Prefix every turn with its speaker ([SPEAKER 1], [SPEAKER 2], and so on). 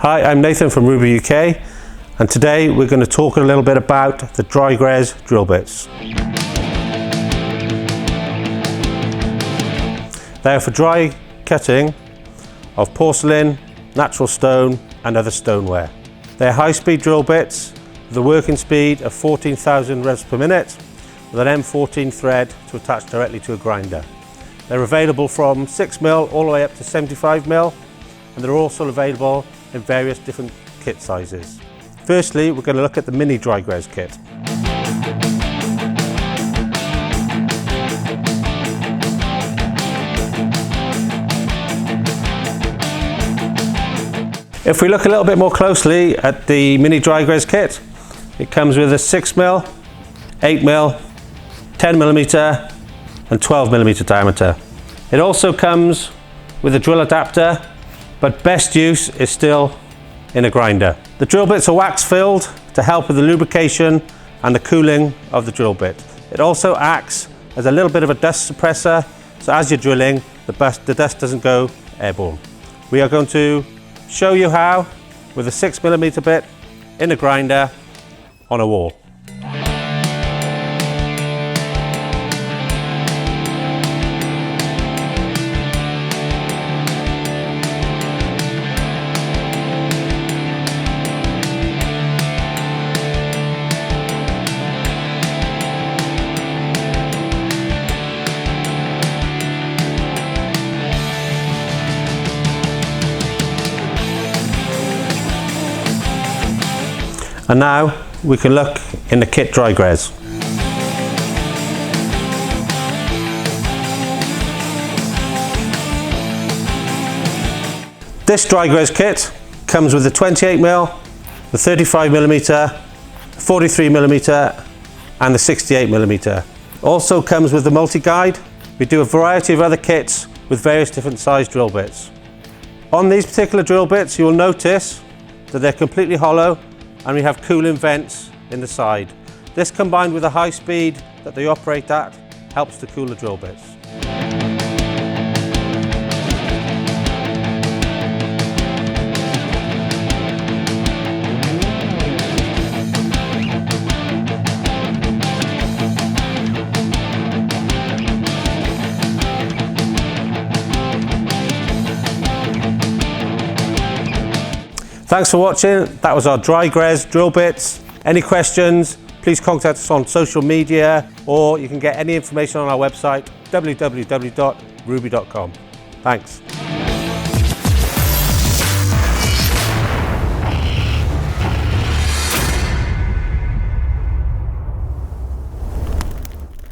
[SPEAKER 1] Hi, I'm Nathan from RUBI UK, and today we're going to talk a little bit about the DRYGRES drill bits. They are for dry cutting of porcelain, natural stone and other stoneware. They're high-speed drill bits with a working speed of 14,000 revs per minute with an M14 thread to attach directly to a grinder. They're available from 6mm all the way up to 75mm, and they're also available in various different kit sizes. Firstly, we're going to look at the mini DRYGRES kit. If we look a little bit more closely at the mini DRYGRES kit, it comes with a 6mm, 8mm, 10mm and 12mm diameter. It also comes with a drill adapter, but best use is still in a grinder. The drill bits are wax filled to help with the lubrication and the cooling of the drill bit. It also acts as a little bit of a dust suppressor, so as you're drilling, the dust doesn't go airborne. We are going to show you how with a 6mm bit in a grinder on a wall. And now we can look in the kit DRYGRES. This DRYGRES kit comes with the 28mm, the 35mm, 43mm and the 68mm. Also comes with the multi-guide. We do a variety of other kits with various different size drill bits. On these particular drill bits, you will notice that they're completely hollow and we have cooling vents in the side. This, combined with the high speed that they operate at, helps to cool the drill bits. Thanks for watching. That was our DRYGRES drill bits. Any questions, please contact us on social media, or you can get any information on our website, www.rubi.com. Thanks.